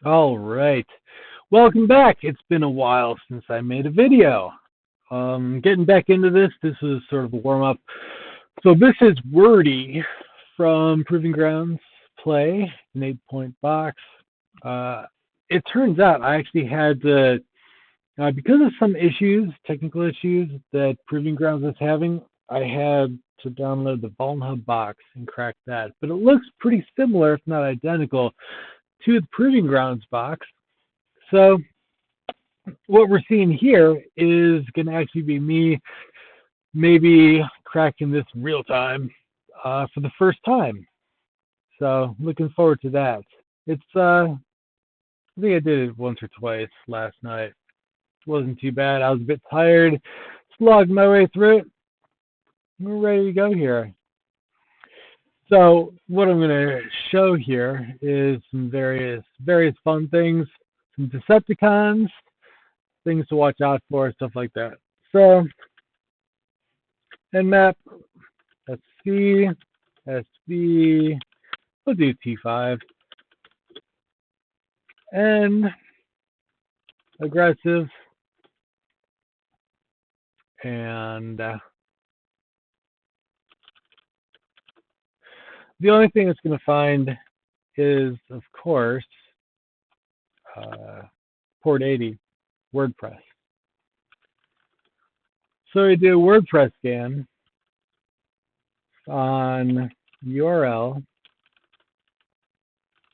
All right. Welcome back. It's been a while since I made a video. Getting back into this, this is sort of a warm up. So this is Wordy from Proving Grounds Play, an 8-point box. Uh, it turns out I actually had to, because of some issues, technical issues that Proving Grounds is having, I had to download the Hub box and crack that. But it looks pretty similar, if not identical, to the Proving Grounds box. So what we're seeing here is going to actually be me maybe cracking this real time for the first time. So looking forward to that. It's I think I did it once or twice last night. It wasn't too bad. I was a bit tired. Slogged my way through it. We're ready to go here. So what I'm going to show here is some various fun things, some Decepticons, things to watch out for, stuff like that. So, Nmap, SC, SV, we'll do T5, and aggressive, and the only thing it's going to find is, of course, port 80, WordPress. So we do a WordPress scan on URL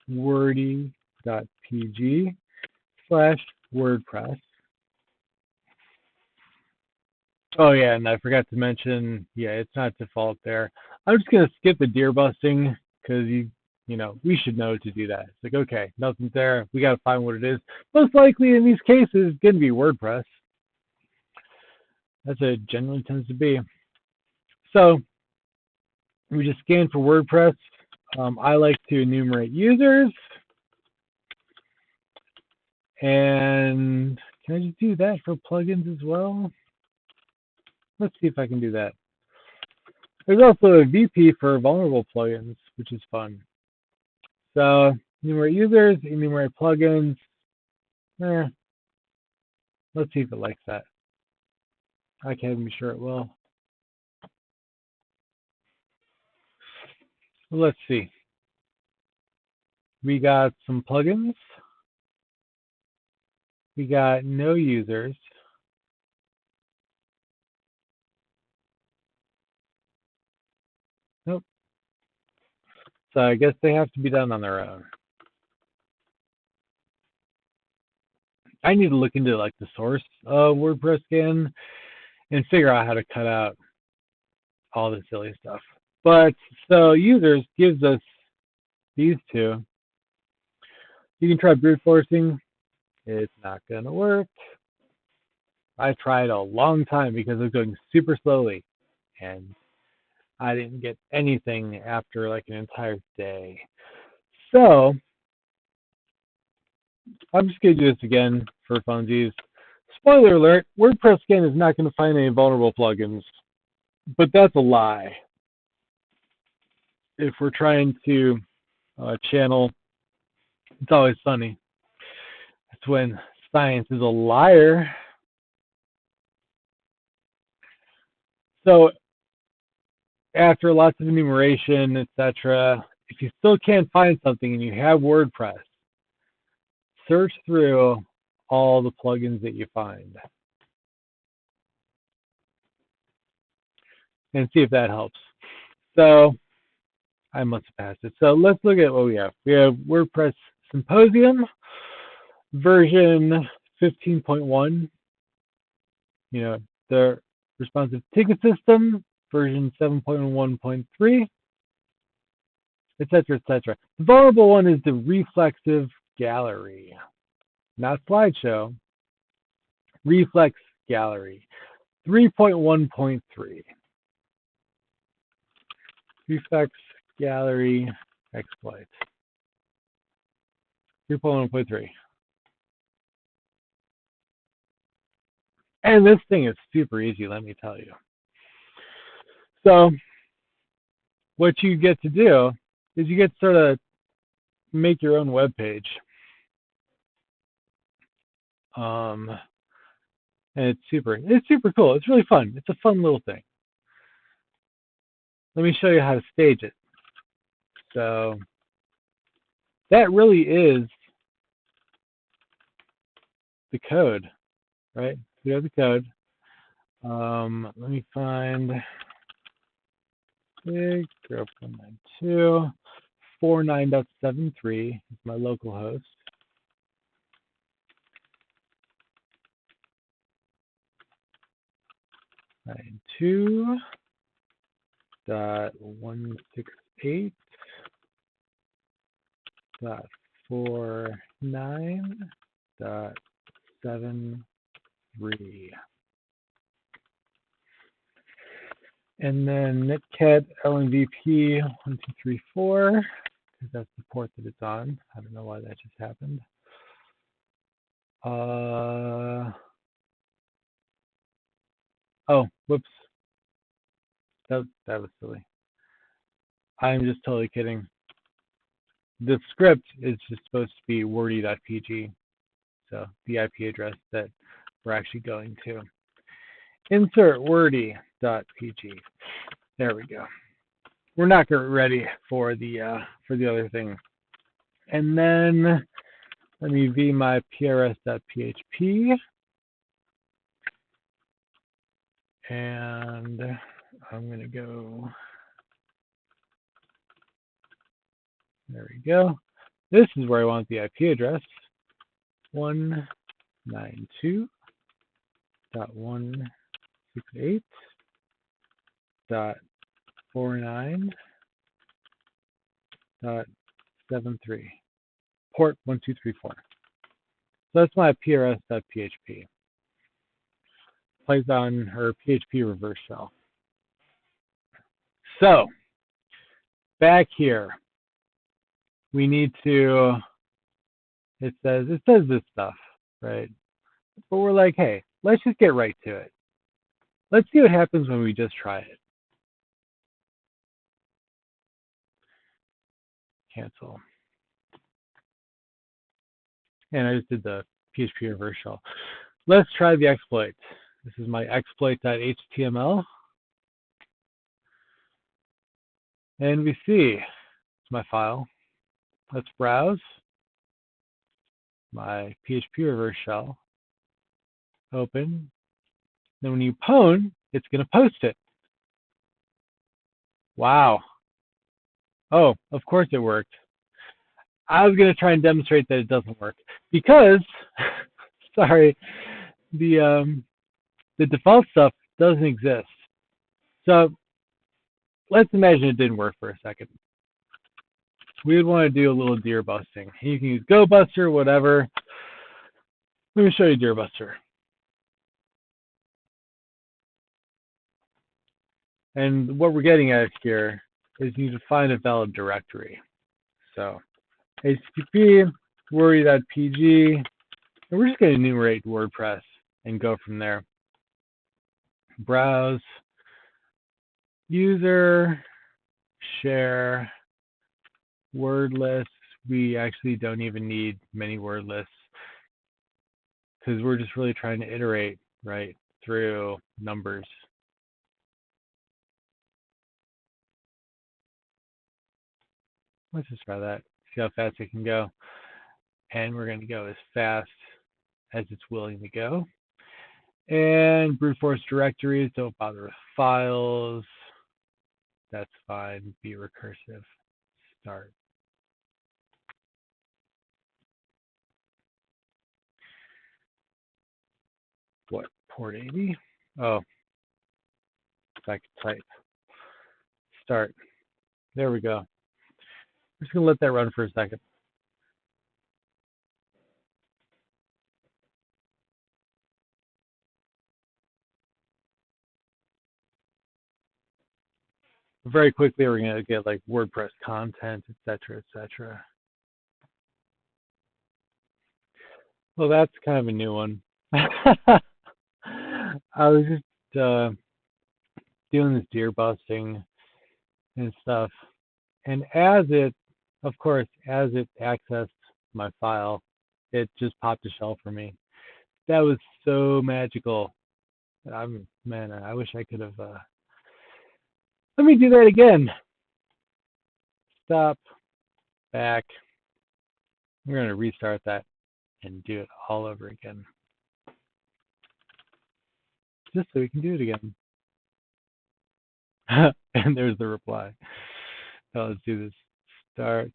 wordy.pg/WordPress. Oh yeah, and I forgot to mention, yeah, it's not default there. I'm just gonna skip the deer busting because we should know to do that. It's like, okay, nothing's there. We gotta find what it is. Most likely in these cases, it's gonna be WordPress. That's what it generally tends to be. So we just scan for WordPress. I like to enumerate users. And can I just do that for plugins as well? Let's see if I can do that. There's also a VP for vulnerable plugins, which is fun. So enumerate users, enumerate plugins. Let's see if it likes that. I can't be sure it will. Let's see. We got some plugins. We got no users. Nope. So I guess they have to be done on their own. I need to look into like the source of WordPress scan and figure out how to cut out all the silly stuff. But so users gives us these two. You can try brute forcing. It's not gonna work. I tried a long time because it was going super slowly, and I didn't get anything after like an entire day. So I'm just gonna do this again for funsies. Spoiler alert: WordPress scan is not going to find any vulnerable plugins, but that's a lie. If we're trying to channel, it's always funny. That's when science is a liar. So after lots of enumeration, etc., if you still can't find something and you have WordPress, search through all the plugins that you find and see if that helps. So I must have passed it. So let's look at what we have. We have WordPress Symposium version 15.1. The responsive ticket system version 7.1.3, etc., etc. The vulnerable one is the reflexive gallery, not slideshow. Reflex gallery 3.1.3. Reflex gallery exploit 3.1.3. And this thing is super easy, let me tell you. So what you get to do is you get to sort of make your own web page. And it's super cool. It's really fun. It's a fun little thing. Let me show you how to stage it. So that really is the code, right? We have the code. Let me find 6.0.92.49.73 is my local host. 92.168.49.73. And then netcat LNVP 1234, because that's the port that it's on. I don't know why that just happened. Oh, whoops. That was silly. I'm just totally kidding. The script is just supposed to be wordy.pg, so the IP address that we're actually going to. Insert wordy.pg. There we go. We're not ready for the other thing. And then let me v my prs.php, and I'm going to go. There we go. This is where I want the IP address. 192.168.49.73. Port 1234. So that's my prs.php. Python or PHP reverse shell. So back here, we need to, it says this stuff, right? But we're like, hey, let's just get right to it. Let's see what happens when we just try it. Cancel. And I just did the PHP reverse shell. Let's try the exploit. This is my exploit.html. And we see it's my file. Let's browse my PHP reverse shell. Open. Then when you pwn, it's going to post it. Wow. Oh, of course it worked. I was going to try and demonstrate that it doesn't work because, sorry, the default stuff doesn't exist. So let's imagine it didn't work for a second. We would want to do a little deer busting. You can use GoBuster, whatever. Let me show you deer buster. And what we're getting at here is you need to find a valid directory. So http wordy.pg, and we're just going to enumerate WordPress and go from there. Browse, user, share, word lists. We actually don't even need many word lists because we're just really trying to iterate right through numbers. Let's just try that, see how fast it can go. And we're going to go as fast as it's willing to go. And brute force directories, don't bother with files. That's fine. Be recursive. Start. What, port 80? Oh, if I could type. Start. There we go. I'm just going to let that run for a second. Very quickly, we're going to get like WordPress content, etc., etc. Well, that's kind of a new one. I was just doing this deer busting and stuff. And as it, of course, as it accessed my file, it just popped a shell for me. That was so magical. Man, I wish I could have. Let me do that again. Stop. Back. We're going to restart that and do it all over again. Just so we can do it again. And there's the reply. So let's do this. Start.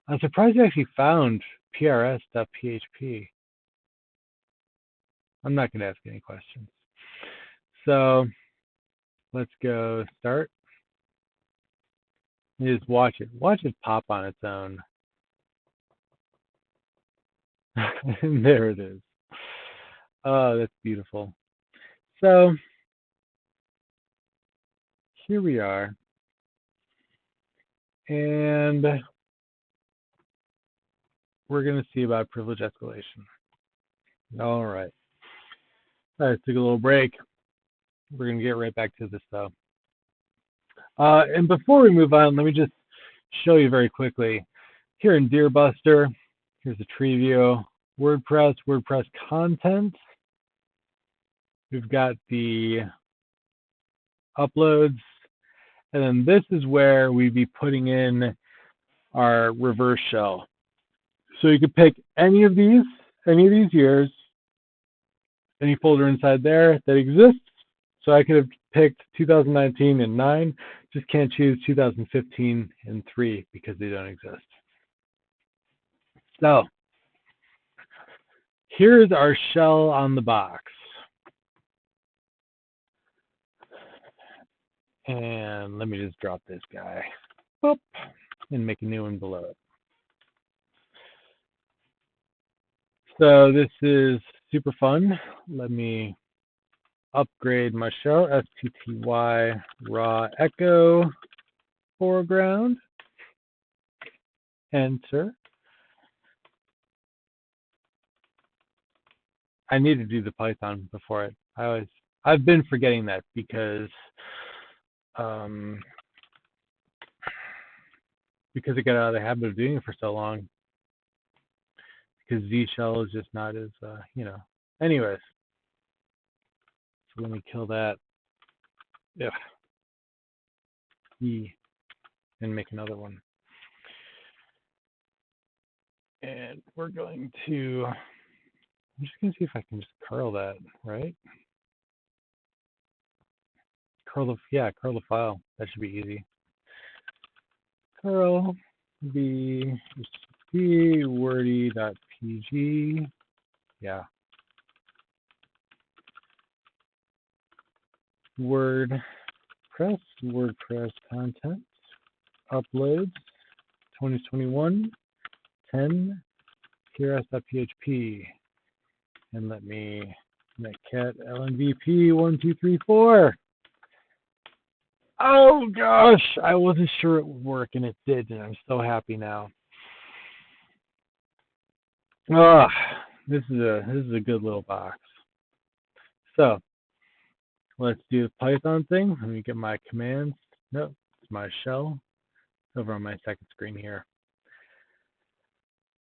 I'm surprised you actually found prs.php. I'm not going to ask any questions. So let's go start. You just watch it. Watch it pop on its own. And there it is. Oh, that's beautiful. So here we are. And we're going to see about privilege escalation. All right. All right, took a little break. We're going to get right back to this, though. And before we move on, let me just show you very quickly. Here in Deerbuster, here's a tree view. WordPress, WordPress content. We've got the uploads. And then this is where we'd be putting in our reverse shell. So you could pick any of these years, any folder inside there that exists. So I could have picked 2019 and 9, just can't choose 2015 and 3 because they don't exist. So here's our shell on the box. And let me just drop this guy. Boop, and make a new one below it. So this is super fun. Let me upgrade my shell, stty raw echo foreground. Enter. I need to do the Python before it. I've been forgetting that because I got out of the habit of doing it for so long. Because Z shell is just not as, Anyways, so let me kill that. Yeah. E, and make another one. And we're going to, I'm just going to see if I can just curl that, right? Curl the file. That should be easy. Curl the wordy.pg. Yeah. WordPress content, uploads, 2021, 10, prs.php. And let me netcat lnvp 1234. Oh gosh, I wasn't sure it would work and it did, and I'm so happy now. Ah, this is a good little box. So let's do the Python thing. Let me get my commands. Nope, it's my shell over on my second screen here.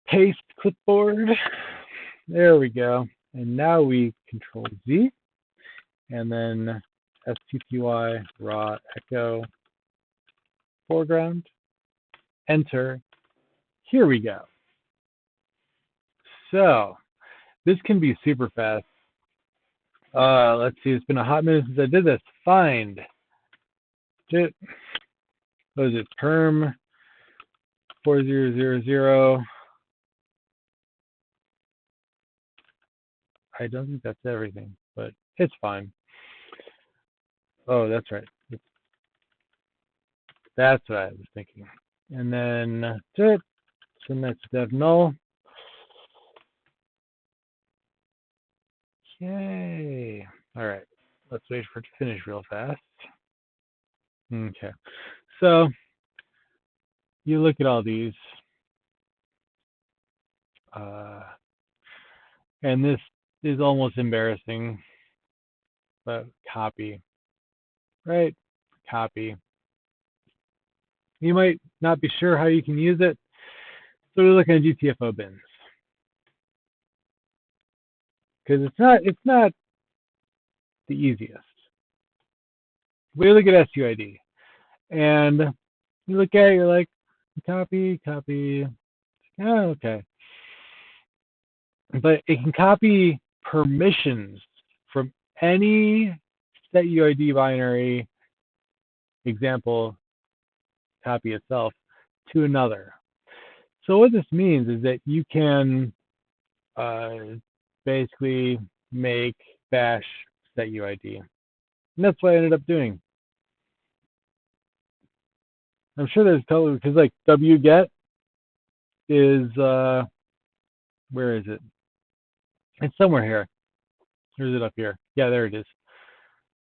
Paste clipboard. There we go. And now we Control Z, and then stty raw echo foreground. Enter. Here we go. So this can be super fast. Let's see. It's been a hot minute since I did this. Find. What is it? Perm 4000. I don't think that's everything, but it's fine. Oh, that's right. That's what I was thinking. And then send that to dev null. Yay. All right. Let's wait for it to finish real fast. Okay. So you look at all these. And this is almost embarrassing, but copy, right? Copy. You might not be sure how you can use it, so we're looking at GTFO bins. because it's not the easiest. We look at suid, and you look at it, you're like, copy, copy. Oh, okay. But it can copy permissions from any setuid binary example copy itself to another. So what this means is that you can basically make bash setuid. And that's what I ended up doing. I'm sure there's totally, because like wget is, where is it? It's somewhere here. Or is it up here? Yeah, there it is.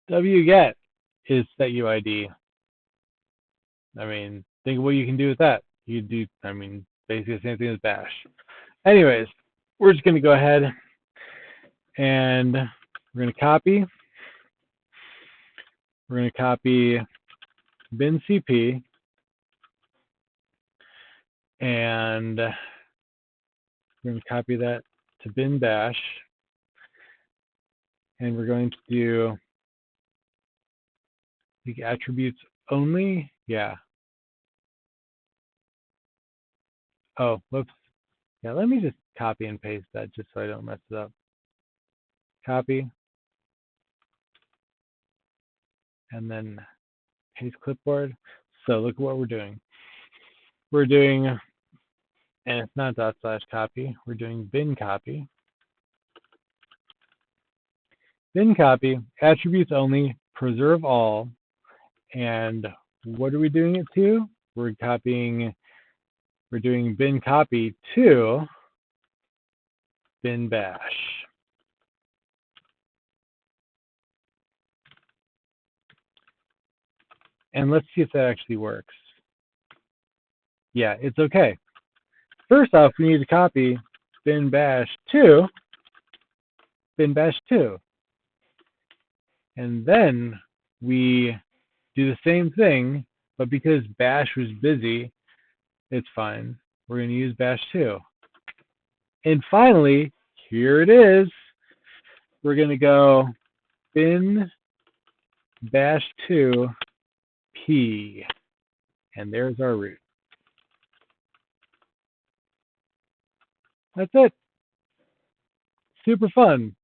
Wget is setuid. I mean, think of what you can do with that. You do, I mean, basically the same thing as bash. Anyways, we're just going to go ahead and we're going to copy. We're going to copy bin cp, and we're going to copy that to bin bash, and we're going to do the attributes only. Yeah. Oh, whoops. Yeah, let me just copy and paste that just so I don't mess it up. Copy. And then paste clipboard. So look at what we're doing. We're doing, and it's not /copy, we're doing bin copy. Bin copy, attributes only, preserve all. And what are we doing it to? We're doing bin copy to bin bash. And let's see if that actually works. Yeah, it's okay. First off, we need to copy bin bash to bin bash 2. And then we do the same thing, but because bash was busy, it's fine. We're going to use bash 2. And finally, here it is. We're going to go bin bash 2 p, and there's our root. That's it. Super fun.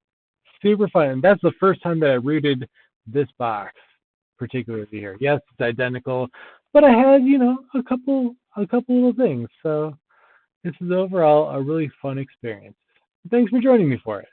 Super fun. And that's the first time that I rooted this box, particularly here. Yes, it's identical, but I had, you know, a couple little things. So this is overall a really fun experience. Thanks for joining me for it.